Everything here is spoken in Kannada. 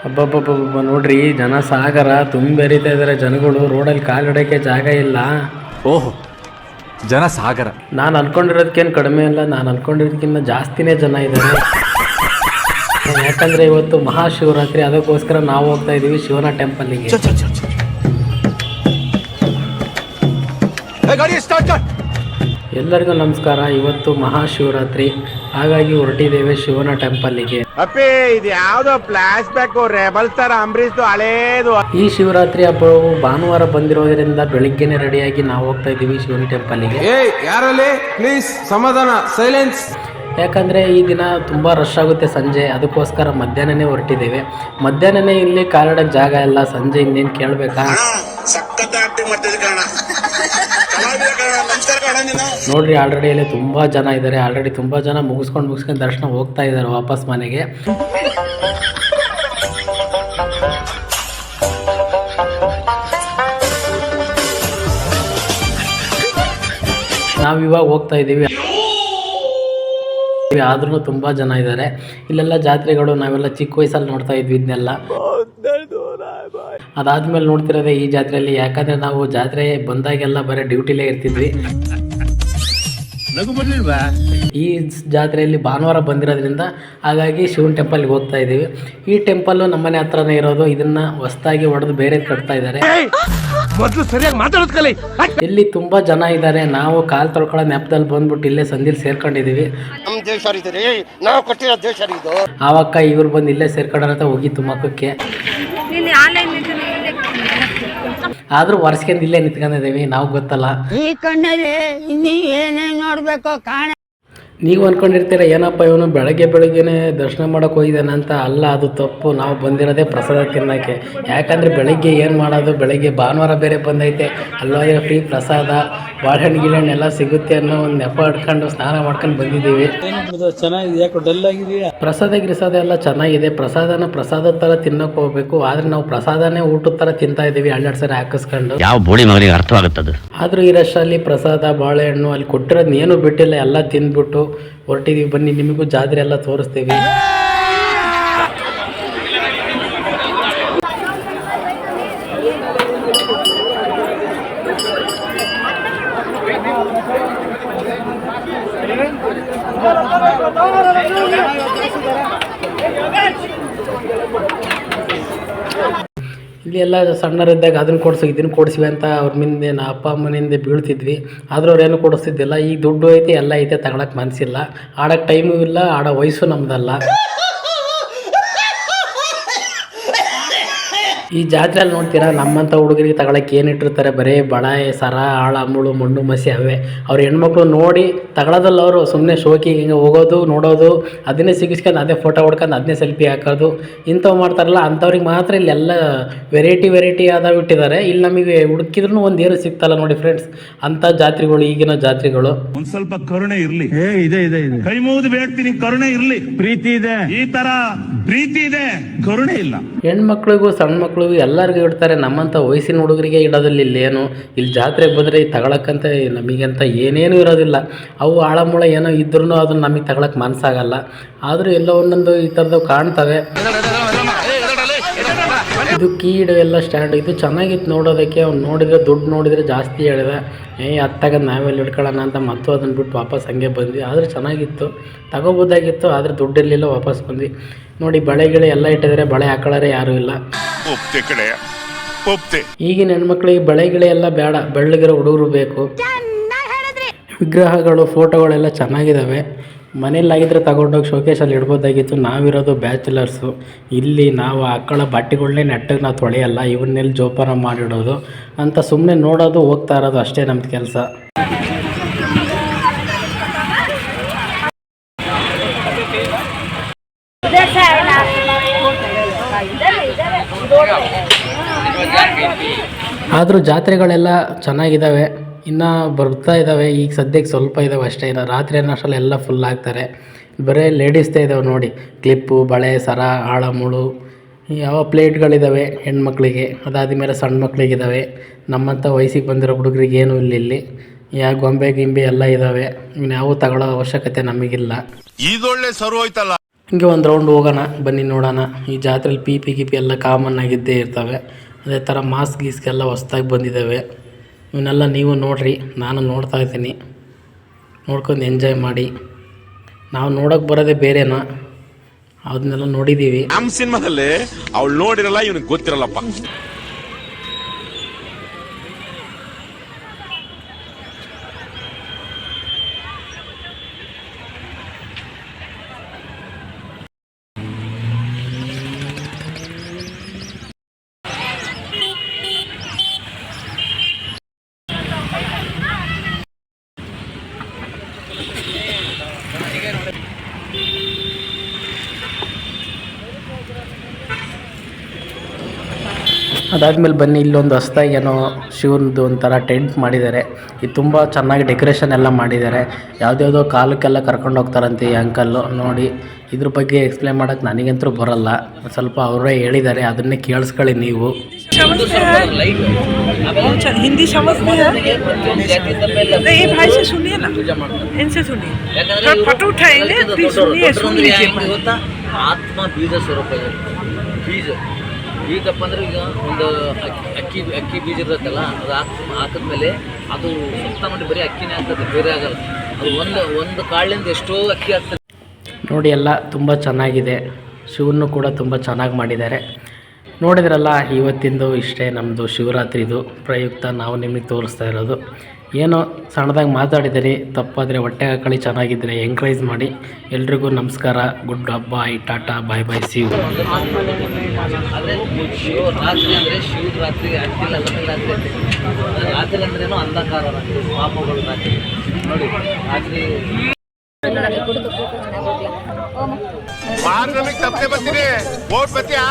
ಹಬ್ಬಬ್ಬಬ್ಬ ನೋಡ್ರಿ, ಜನ ಸಾಗರ ತುಂಬೆರಿತಾ ಇದ್ದಾರೆ. ಜನಗಳು ರೋಡಲ್ಲಿ ಕಾಲಿಡೋಕ್ಕೆ ಜಾಗ ಇಲ್ಲ. ಓಹೋ, ಜನ ಸಾಗರ. ನಾನು ಅನ್ಕೊಂಡಿರೋದಕ್ಕೇನು ಕಡಿಮೆ ಇಲ್ಲ, ನಾನು ಅನ್ಕೊಂಡಿರೋದಕ್ಕಿಂತ ಜಾಸ್ತಿನೇ ಜನ ಇದ್ದಾರೆ. ಯಾಕಂದರೆ ಇವತ್ತು ಮಹಾಶಿವರಾತ್ರಿ, ಅದಕ್ಕೋಸ್ಕರ ನಾವು ಹೋಗ್ತಾ ಇದ್ದೀವಿ ಶಿವನ ಟೆಂಪಲ್ಗೆ. ಎಲ್ಲರಿಗೂ ನಮಸ್ಕಾರ. ಇವತ್ತು ಮಹಾಶಿವರಾತ್ರಿ, ಹಾಗಾಗಿ ಹೊರಟಿದ್ದೇವೆ ಶಿವನ ಟೆಂಪಲ್ಗೆ. ಅಪ್ಪಿ, ಇದು ಯಾವ್ದೋ ಫ್ಲಾಶ್ ಬ್ಯಾಕ್ ರೆಬಲ್ಸ್ ತರ ಅಂಬರೀಶ್ ಹಳೇದು. ಈ ಶಿವರಾತ್ರಿ ಹಬ್ಬವು ಭಾನುವಾರ ಬಂದಿರೋದ್ರಿಂದ ಬೆಳಿಗ್ಗೆನೆ ರೆಡಿಯಾಗಿ ನಾವು ಹೋಗ್ತಾ ಇದ್ದೀವಿ ಶಿವನ ಟೆಂಪಲ್ಗೆ. ಯಾರಲ್ಲಿ ಪ್ಲೀಸ್ ಸಮಾಧಾನ, ಸೈಲೆನ್ಸ್. ಯಾಕಂದರೆ ಈ ದಿನ ತುಂಬ ರಶ್ ಆಗುತ್ತೆ ಸಂಜೆ, ಅದಕ್ಕೋಸ್ಕರ ಮಧ್ಯಾಹ್ನನೇ ಹೊರಟಿದ್ದೇವೆ. ಮಧ್ಯಾಹ್ನನೇ ಇಲ್ಲಿ ಕಾಲಿಡೋಕ್ಕೆ ಜಾಗ ಇಲ್ಲ, ಸಂಜೆ ಇನ್ನೇನು ಕೇಳಬೇಕಾ? ನೋಡ್ರಿ, ಆಲ್ರೆಡಿ ಇಲ್ಲಿ ತುಂಬ ಜನ ಇದ್ದಾರೆ. ಆಲ್ರೆಡಿ ತುಂಬ ಜನ ಮುಗಿಸ್ಕೊಂಡು ದರ್ಶನ ಹೋಗ್ತಾ ಇದ್ದಾರೆ ವಾಪಸ್ ಮನೆಗೆ. ನಾವಿವಾಗ ಹೋಗ್ತಾ ಇದ್ದೀವಿ, ಆದ್ರೂ ತುಂಬ ಜನ ಇದ್ದಾರೆ. ಇಲ್ಲೆಲ್ಲ ಜಾತ್ರೆಗಳು ನಾವೆಲ್ಲ ಚಿಕ್ಕ ವಯಸ್ಸಲ್ಲಿ ನೋಡ್ತಾ ಇದ್ವಿ ಇದನ್ನೆಲ್ಲ. ಅದಾದ್ಮೇಲೆ ನೋಡ್ತಿರೋದೇ ಈ ಜಾತ್ರೆಯಲ್ಲಿ. ಯಾಕಂದರೆ ನಾವು ಜಾತ್ರೆ ಬಂದಾಗೆಲ್ಲ ಬರೀ ಡ್ಯೂಟಿಲೇ ಇರ್ತಿದ್ವಿ. ಈ ಜಾತ್ರೆಯಲ್ಲಿ ಭಾನುವಾರ ಬಂದಿರೋದ್ರಿಂದ ಹಾಗಾಗಿ ಶಿವನ ಟೆಂಪಲ್ಗೆ ಹೋಗ್ತಾ ಇದ್ದೀವಿ. ಈ ಟೆಂಪಲ್ಲು ನಮ್ಮನೆ ಹತ್ರನೇ ಇರೋದು. ಇದನ್ನ ಹೊಸದಾಗಿ ಹೊಡೆದು ಬೇರೆ ಕಟ್ತಾ ಇದ್ದಾರೆ. ಇಲ್ಲಿ ತುಂಬಾ ಜನ ಇದ್ದಾರೆ. ನಾವು ಕಾಲ್ ತೊಳ್ಕೊಳ್ಳೋ ನೆಪದಲ್ಲಿ ಬಂದ್ಬಿಟ್ಟು ಇಲ್ಲೇ ಸಂದಿಲ್ ಸೇರ್ಕೊಂಡಿದೀವಿ. ಆವಕ್ಕ ಇವ್ರು ಬಂದು ಇಲ್ಲೇ ಸೇರ್ಕೊಂಡಂತ ಹೋಗಿತ್ತು ಮಕ್ಕಕ್ಕೆ. ಆದ್ರೂ ವರ್ಷಕ್ಕಿಂತ ಇಲ್ಲೇ ನಿಂತ್ಕೊಂಡಿದ್ದೀವಿ ನಾವು, ಗೊತ್ತಲ್ಲ. ಈ ಕಣ್ಣಲ್ಲಿ ಏನೇನು ನೋಡ್ಬೇಕೋ ಕಾಣ. ನೀವು ಅಂದ್ಕೊಂಡಿರ್ತೀರ ಏನಪ್ಪ ಇವನು ಬೆಳಗ್ಗೆನೇ ದರ್ಶನ ಮಾಡೋಕೆ ಹೋಗಿದ್ದಾನೆ ಅಂತ. ಅಲ್ಲ, ಅದು ತಪ್ಪು. ನಾವು ಬಂದಿರೋದೇ ಪ್ರಸಾದ ತಿನ್ನೋಕ್ಕೆ. ಯಾಕಂದರೆ ಬೆಳಗ್ಗೆ ಏನು ಮಾಡೋದು, ಬೆಳಗ್ಗೆ ಭಾನುವಾರ ಬೇರೆ ಬಂದೈತೆ, ಅಲ್ಲೋದ್ರೆ ಫ್ರೀ ಪ್ರಸಾದ, ಬಾಳೆಹಣ್ಣು ಗಿಳೆಹಣ್ಣು ಎಲ್ಲ ಸಿಗುತ್ತೆ ಅನ್ನೋ ಒಂದು ನೆಪ ಹಿಡ್ಕೊಂಡು ಸ್ನಾನ ಮಾಡ್ಕೊಂಡು ಬಂದಿದ್ದೀವಿ. ಪ್ರಸಾದ ಗಿರಿಸಾದ ಎಲ್ಲ ಚೆನ್ನಾಗಿದೆ. ಪ್ರಸಾದ ಥರ ತಿನ್ನೋಕೆ ಹೋಗ್ಬೇಕು. ಆದರೆ ನಾವು ಪ್ರಸಾದನೇ ಊಟದ ಥರ ತಿಂತಾ ಇದ್ದೀವಿ, 2 ಸರಿ ಹಾಕಿಸ್ಕೊಂಡು. ಯಾವ ಬೋಳಿ ಮಗನಿಗೆ ಅರ್ಥವಾಗುತ್ತದೆ. ಆದರೂ ಈ ರಶಲ್ಲಿ ಪ್ರಸಾದ, ಬಾಳೆಹಣ್ಣು ಅಲ್ಲಿ ಕೊಟ್ಟಿರೋದು ಏನೂ ಬಿಟ್ಟಿಲ್ಲ, ಎಲ್ಲ ತಿಂದ್ಬಿಟ್ಟು ಹೊರಟಿದ್ದೀವಿ. ಬನ್ನಿ, ನಿಮಗೂ ಜಾತ್ರೆ ಎಲ್ಲ ತೋರಿಸ್ತೀವಿ. ಇಲ್ಲಿ ಎಲ್ಲ ಸಣ್ಣರಿದ್ದಾಗ ಅದನ್ನು ಕೊಡಿಸಿ ಇದನ್ನು ಕೊಡಿಸ್ವಿ ಅಂತ ಅವ್ರ ಮುಂದೆ ಅಪ್ಪ ಅಮ್ಮನಿಂದ ಬೀಳ್ತಿದ್ವಿ. ಆದರೂ ಅವ್ರೇನು ಕೊಡಿಸ್ತಿದ್ದಿಲ್ಲ. ಈಗ ದುಡ್ಡು ಐತೆ, ಎಲ್ಲ ಐತೆ, ತಗೊಳಕ್ಕೆ ಮನಸ್ಸಿಲ್ಲ. ಆಡೋಕ್ಕೆ ಟೈಮು ಇಲ್ಲ, ಆಡೋ ವಯಸ್ಸು ನಮ್ದಲ್ಲ. ಈ ಜಾತ್ರೆಯಲ್ಲಿ ನೋಡ್ತೀರಾ, ನಮ್ಮಂಥ ಹುಡುಗರಿಗೆ ತಗೊಳಕ್ಕೆ ಏನಿಟ್ಟಿರ್ತಾರೆ, ಬರೀ ಬಳೆ, ಸರ, ಆಳ, ಮುಳು, ಮಣ್ಣು, ಮಸಿ ಅವೇ. ಅವ್ರ ಹೆಣ್ಮಕ್ಳು ನೋಡಿ ತಗೊಳ್ಳೋದಲ್ಲ, ಅವರು ಸುಮ್ಮನೆ ಶೋಕಿಗೆ ಹಿಂಗೆ ಹೋಗೋದು, ನೋಡೋದು, ಅದನ್ನೇ ಸಿಗಿಸ್ಕೊಂಡು ಅದೇ ಫೋಟೋ ಹೊಡ್ಕೊಂಡು ಅದನ್ನೇ ಸೆಲ್ಫಿ ಹಾಕೋದು, ಇಂಥವು ಮಾಡ್ತಾರಲ್ಲ. ಅಂಥವ್ರಿಗೆ ಮಾತ್ರ ಇಲ್ಲೆಲ್ಲ ವೆರೈಟಿ ಆದಾಗ್ಬಿಟ್ಟಿದ್ದಾರೆ. ಇಲ್ಲಿ ನಮಗೆ ಹುಡುಕಿದ್ರೂ ಒಂದೇನು ಸಿಗ್ತಲ್ಲ ನೋಡಿ ಫ್ರೆಂಡ್ಸ್, ಅಂಥ ಜಾತ್ರೆಗಳು ಈಗಿನ ಜಾತ್ರೆಗಳು. ಒಂದ್ ಸ್ವಲ್ಪ ಕರುಣೆ ಇರ್ಲಿ. ಇದೆ ಕೈ ಮುಗಿದು ಬೇಡ್ತೀನಿ, ಕರುಣೆ ಇರ್ಲಿ. ಪ್ರೀತಿ ಇದೆ, ಈ ತರ ಪ್ರೀತಿ ಇದೆ, ಕರುಣೆ ಇಲ್ಲ. ಹೆಣ್ಮಕ್ಳಿಗೂ ಸಣ್ಣ ಮಕ್ಳಿಗೂ ಎಲ್ಲರಿಗೂ ಇಡ್ತಾರೆ. ನಮ್ಮಂಥ ವಯಸ್ಸಿನ ಹುಡುಗರಿಗೆ ಇಡೋದಿಲ್ಲ. ಇಲ್ಲೇನು, ಇಲ್ಲಿ ಜಾತ್ರೆಗೆ ಬಂದರೆ ತಗೊಳಕ್ಕಂತ ನಮಗಂತ ಏನೇನು ಇರೋದಿಲ್ಲ. ಅವು ಆಳಮೂಳ ಏನೋ ಇದ್ರೂ ಅದನ್ನು ನಮಗೆ ತಗೊಳಕ್ಕೆ ಮನಸ್ಸಾಗಲ್ಲ. ಆದರೂ ಎಲ್ಲೋ ಒಂದೊಂದು ಈ ಥರದ್ದು ಕಾಣ್ತವೆ. ಇದು ಕೀಡು ಎಲ್ಲ ಸ್ಟ್ಯಾಂಡ್. ಇದು ಚೆನ್ನಾಗಿತ್ತು ನೋಡೋದಕ್ಕೆ. ಅವ್ನು ನೋಡಿದರೆ, ದುಡ್ಡು ನೋಡಿದರೆ ಜಾಸ್ತಿ ಹೇಳಿದೆ. ಹತ್ತಾಗ ನಾವೆಲ್ಲಿ ಹಿಡ್ಕೊಳ್ಳೋಣ ಅಂತ ಮತ್ತು ಅದನ್ನು ಬಿಟ್ಟು ವಾಪಸ್ ಹಂಗೆ ಬಂದ್ವಿ. ಆದರೆ ಚೆನ್ನಾಗಿತ್ತು, ತಗೋಬೋದಾಗಿತ್ತು, ಆದರೆ ದುಡ್ಡಿರಲಿಲ್ಲ, ವಾಪಸ್ ಬಂದ್ವಿ. ನೋಡಿ, ಬಳೆಗಳು ಎಲ್ಲ ಇಟ್ಟಿದ್ದಾರೆ, ಬಳೆ ಹಾಕೊಳ್ಳೋರೆ ಯಾರೂ ಇಲ್ಲ. ಈಗಿನ ಹೆಣ್ಮಕ್ಳಿಗೆ ಬಳೆಗಳೇ ಎಲ್ಲ ಬೇಡ, ಬೆಳ್ಳಗಿರೋ ಹುಡುಗರು ಬೇಕು. ವಿಗ್ರಹಗಳು, ಫೋಟೋಗಳೆಲ್ಲ ಚೆನ್ನಾಗಿದ್ದಾವೆ. ಮನೇಲಾಗಿದ್ದರೆ ತಗೊಂಡೋಗಿ ಶೋಕೇಶಲ್ಲಿ ಇಡ್ಬೋದಾಗಿತ್ತು. ನಾವಿರೋದು ಬ್ಯಾಚುಲರ್ಸು. ಇಲ್ಲಿ ನಾವು ಹಾಕೊಳ್ಳೋ ಬಟ್ಟೆಗಳನ್ನೇ ನೆಟ್ಟಗೆ ನಾವು ತೊಳೆಯಲ್ಲ, ಇವನ್ನೆಲ್ಲಿ ಜೋಪಾನ ಮಾಡಿಡೋದು ಅಂತ ಸುಮ್ಮನೆ ನೋಡೋದು, ಹೋಗ್ತಾ ಇರೋದು ಅಷ್ಟೇ ನಮ್ಮದು ಕೆಲಸ. ಆದರೂ ಜಾತ್ರೆಗಳೆಲ್ಲ ಚೆನ್ನಾಗಿದ್ದಾವೆ, ಇನ್ನು ಬರ್ತಾ ಇದ್ದಾವೆ. ಈಗ ಸದ್ಯಕ್ಕೆ ಸ್ವಲ್ಪ ಇದ್ದಾವೆ ಅಷ್ಟೇ. ಇನ್ನು ರಾತ್ರಿ ಅನ್ನೋಷ್ಟರಲ್ಲಿ ಎಲ್ಲ ಫುಲ್ ಆಗ್ತಾರೆ. ಬರೀ ಲೇಡೀಸ್ದೇ ಇದ್ದಾವೆ ನೋಡಿ, ಕ್ಲಿಪ್ಪು, ಬಳೆ, ಸರ, ಆಳ, ಮುಳು, ಯಾವ ಪ್ಲೇಟ್ಗಳಿದ್ದಾವೆ ಹೆಣ್ಮಕ್ಳಿಗೆ. ಅದಾದಮೇಲೆ ಸಣ್ಣ ಮಕ್ಳಿಗಿದ್ದಾವೆ. ನಮ್ಮಂಥ ವಯಸ್ಸಿಗೆ ಬಂದಿರೋ ಹುಡುಗರಿಗೆ ಏನೂ ಇಲ್ಲ. ಇಲ್ಲಿ ಯಾವ ಗೊಂಬೆ ಗಿಂಬೆ ಎಲ್ಲ ಇದ್ದಾವೆ. ಇನ್ಯಾವು ತಗೊಳ್ಳೋ ಅವಶ್ಯಕತೆ ನಮಗಿಲ್ಲ. ಇದೊಳ್ಳೆ ಸರು ಹೋಯ್ತಲ್ಲ. ಹಿಂಗೆ ಒಂದು ರೌಂಡ್ ಹೋಗೋಣ ಬನ್ನಿ ನೋಡೋಣ. ಈ ಜಾತ್ರೆಲಿ ಪಿ ಪಿ ಗಿಪಿ ಎಲ್ಲ ಕಾಮನ್ ಆಗಿದ್ದೇ ಇರ್ತವೆ. ಅದೇ ಥರ ಮಾಸ್ಕ್ ಗೀಸ್ಕೆಲ್ಲ ಹೊಸ್ದಾಗಿ ಬಂದಿದ್ದಾವೆ. ಇವನ್ನೆಲ್ಲ ನೀವು ನೋಡಿರಿ, ನಾನು ನೋಡ್ತಾ ಇದ್ದೀನಿ. ನೋಡ್ಕೊಂಡು ಎಂಜಾಯ್ ಮಾಡಿ. ನಾವು ನೋಡೋಕೆ ಬರೋದೇ ಬೇರೆನಾ, ಅದನ್ನೆಲ್ಲ ನೋಡಿದ್ದೀವಿ. ನಮ್ಮ ಸಿನಿಮಾದಲ್ಲಿ ಅವಳು ನೋಡಿರಲ್ಲ, ಇವನಿಗೆ ಗೊತ್ತಿರಲ್ಲಪ್ಪ. ಅದಾದಮೇಲೆ ಬನ್ನಿ, ಇಲ್ಲೊಂದು ಹೊಸ್ದಾಗಿ ಏನೋ ಶಿವನದು ಒಂಥರ ಟೆಂಟ್ ಮಾಡಿದ್ದಾರೆ. ಇದು ತುಂಬ ಚೆನ್ನಾಗಿ ಡೆಕೋರೇಷನ್ ಎಲ್ಲ ಮಾಡಿದ್ದಾರೆ. ಯಾವುದ್ಯಾವುದೋ ಕಾಲಕ್ಕೆಲ್ಲ ಕರ್ಕೊಂಡು ಹೋಗ್ತಾರಂತೆ ಈ ಅಂಕಲ್ಲು. ನೋಡಿ, ಇದ್ರ ಬಗ್ಗೆ ಎಕ್ಸ್ಪ್ಲೇನ್ ಮಾಡೋಕ್ಕೆ ನನಗಂತೂ ಬರೋಲ್ಲ, ಸ್ವಲ್ಪ ಅವರೇ ಹೇಳಿದ್ದಾರೆ, ಅದನ್ನೇ ಕೇಳಿಸ್ಕೊಳ್ಳಿ ನೀವು. हिंदी समझते हैं? नहीं, ये भाई से सुनिए ना, इनसे सुनिए. फोटो उठाएंगे, सुनिए, सुन लीजिए. ಆತ್ಮ ಬೀಜ ಸ್ವರೂಪ ಇದೆ. ಬೀಜಪ್ಪ ಅಂದ್ರೆ ಈಗ ಒಂದು ಅಕ್ಕಿ ಬೀಜ ಇರುತ್ತಲ್ಲ, ಅದು ಹಾಕಿದ್ಮೇಲೆ ಅದು ಸುತ್ತ ನೋಡಿ ಬರೀ ಅಕ್ಕಿನೇ ಆಗ್ತದೆ, ಬೇರೆ ಆಗಲ್ಲ. ಅದು ಒಂದು ಕಾಳಿಂದ ಎಷ್ಟೋ ಅಕ್ಕಿ ಆಗ್ತದೆ. ನೋಡಿ, ಎಲ್ಲ ತುಂಬ ಚೆನ್ನಾಗಿದೆ. ಶಿವನು ಕೂಡ ತುಂಬ ಚೆನ್ನಾಗಿ ಮಾಡಿದ್ದಾರೆ. ನೋಡಿದ್ರಲ್ಲ, ಇವತ್ತಿಂದು ಇಷ್ಟೇ ನಮ್ಮದು ಶಿವರಾತ್ರಿದು ಪ್ರಯುಕ್ತ ನಾವು ನಿಮಗೆ ತೋರಿಸ್ತಾ ಇರೋದು. ಏನೋ ಸಣ್ಣದಾಗಿ ಮಾತಾಡಿದ್ದೀರಿ, ತಪ್ಪಾದರೆ ಹೊಟ್ಟೆ ಹಾಕಳಿ. ಚೆನ್ನಾಗಿದ್ದರೆ ಎಂಕರೇಜ್ ಮಾಡಿ. ಎಲ್ರಿಗೂ ನಮಸ್ಕಾರ, ಗುಡ್ ಹಬ್ಬ, ಟಾಟಾ, ಬಾಯ್ ಬಾಯ್, ಸಿ ಯು. ಆದರೆ ಶಿವರಾತ್ರಿ ಅಂದರೆ ಶಿವರಾತ್ರಿ ಆಗ್ತಿಲ್ಲ, ರಾತ್ರಿ ಅಂದ್ರೇನು ಅಂಧಕಾರ ರಾತ್ರಿ, ಪಾಪಗಳು ರಾತ್ರಿ. ನೋಡಿ, ರಾತ್ರಿ ಮಾತ್ರ ನಮಗೆ ತಪ್ಪದೆ ಬರ್ತೀನಿ. ಓಟ್ ಬತ್ತೀಯಾ?